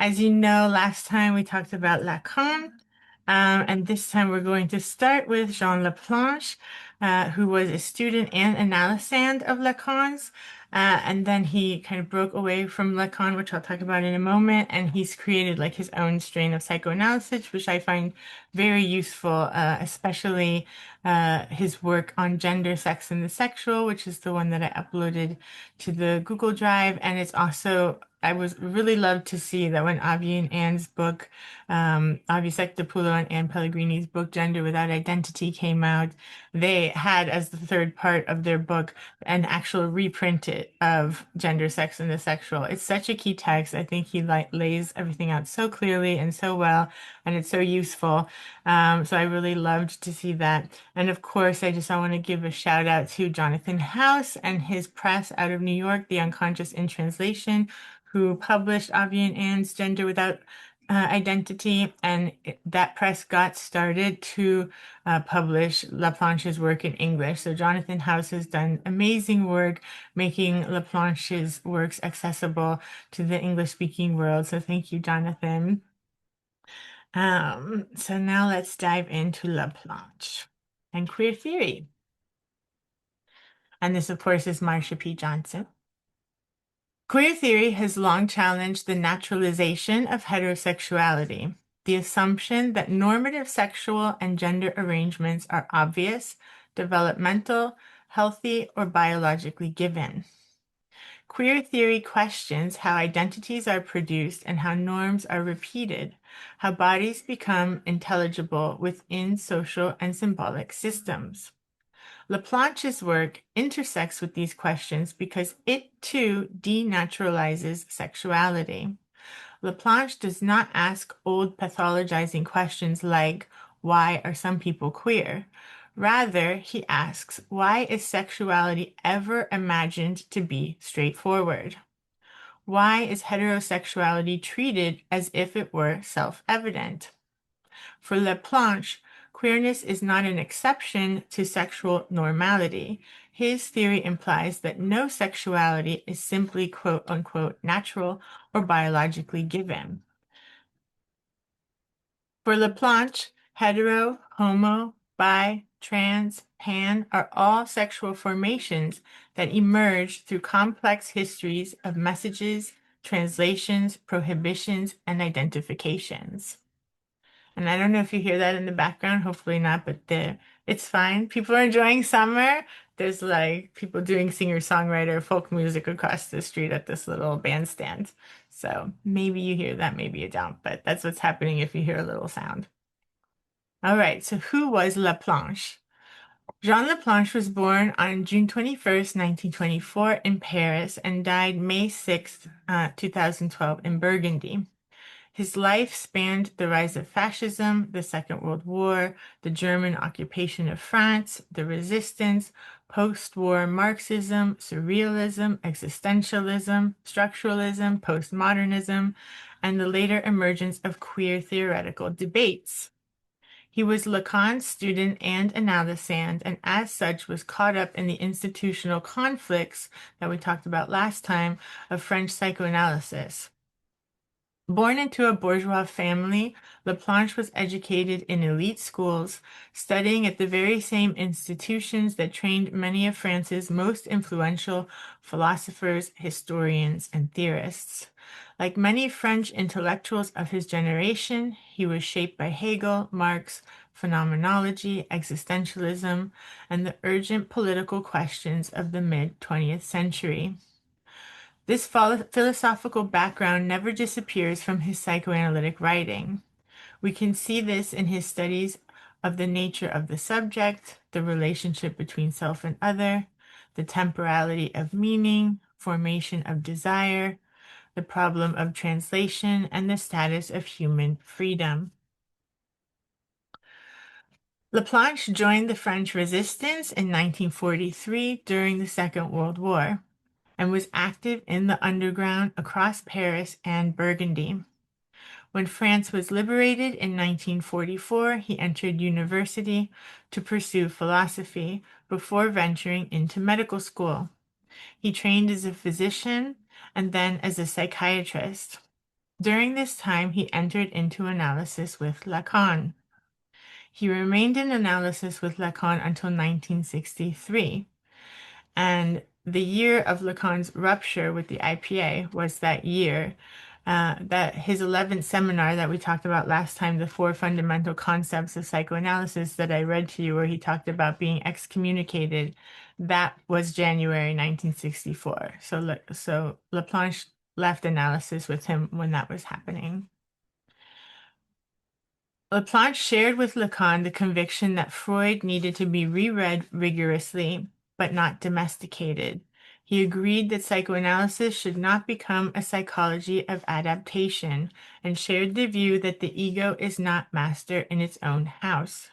As you know, last time we talked about Lacan, and this time we're going to start with Jean Laplanche, who was a student and analysand of Lacan's. And then he kind of broke away from Lacan, which I'll talk about in a moment, and he's created like his own strain of psychoanalysis, which I find very useful, especially his work on gender, sex, and the sexual, which is the one that I uploaded to the Google Drive. And it's also I was really loved to see that when Avi and Anne's book, Avi Sectopulo and Anne Pellegrini's book, Gender Without Identity, came out, they had as the third part of their book an actual reprint of Gender, Sex, and the Sexual. It's such a key text. I think he lays everything out so clearly and so well, and it's so useful. So I really loved to see that. And of course, I want to give a shout out to Jonathan House and his press out of New York, The Unconscious in Translation, who published Avi and Anne's Gender Without Identity, and that press got started to publish Laplanche's work in English. So Jonathan House has done amazing work making Laplanche's works accessible to the English-speaking world. So thank you, Jonathan. So now let's dive into Laplanche and queer theory. And this, of course, is Marsha P. Johnson. Queer theory has long challenged the naturalization of heterosexuality, the assumption that normative sexual and gender arrangements are obvious, developmental, healthy, or biologically given. Queer theory questions how identities are produced and how norms are repeated, how bodies become intelligible within social and symbolic systems. Laplanche's work intersects with these questions because it too denaturalizes sexuality. Laplanche does not ask old pathologizing questions like, why are some people queer? Rather, he asks, why is sexuality ever imagined to be straightforward? Why is heterosexuality treated as if it were self-evident? For Laplanche, queerness is not an exception to sexual normality. His theory implies that no sexuality is simply quote unquote natural or biologically given. For Laplanche, hetero, homo, bi, trans, pan are all sexual formations that emerge through complex histories of messages, translations, prohibitions, and identifications. And I don't know if you hear that in the background, hopefully not, but it's fine. People are enjoying summer. There's like people doing singer-songwriter folk music across the street at this little bandstand. So maybe you hear that, maybe you don't, but that's what's happening if you hear a little sound. All right, so who was Laplanche? Jean Laplanche was born on June 21st, 1924 in Paris and died May 6th, 2012 in Burgundy. His life spanned the rise of fascism, the Second World War, the German occupation of France, the resistance, post-war Marxism, surrealism, existentialism, structuralism, postmodernism, and the later emergence of queer theoretical debates. He was Lacan's student and analysand, and as such was caught up in the institutional conflicts that we talked about last time of French psychoanalysis. Born into a bourgeois family, Laplanche was educated in elite schools, studying at the very same institutions that trained many of France's most influential philosophers, historians, and theorists. Like many French intellectuals of his generation, he was shaped by Hegel, Marx, phenomenology, existentialism, and the urgent political questions of the mid-20th century. This philosophical background never disappears from his psychoanalytic writing. We can see this in his studies of the nature of the subject, the relationship between self and other, the temporality of meaning, formation of desire, the problem of translation, and the status of human freedom. Laplanche joined the French resistance in 1943 during the Second World War and was active in the underground across Paris and Burgundy. When France was liberated in 1944, he entered university to pursue philosophy before venturing into medical school. He trained as a physician and then as a psychiatrist. During this time, he entered into analysis with Lacan. He remained in analysis with Lacan until 1963. And the year of Lacan's rupture with the IPA was that year that his 11th seminar that we talked about last time, the four fundamental concepts of psychoanalysis that I read to you, where he talked about being excommunicated, that was January 1964. So Laplanche left analysis with him when that was happening. Laplanche shared with Lacan the conviction that Freud needed to be reread rigorously, but not domesticated. He agreed that psychoanalysis should not become a psychology of adaptation and shared the view that the ego is not master in its own house.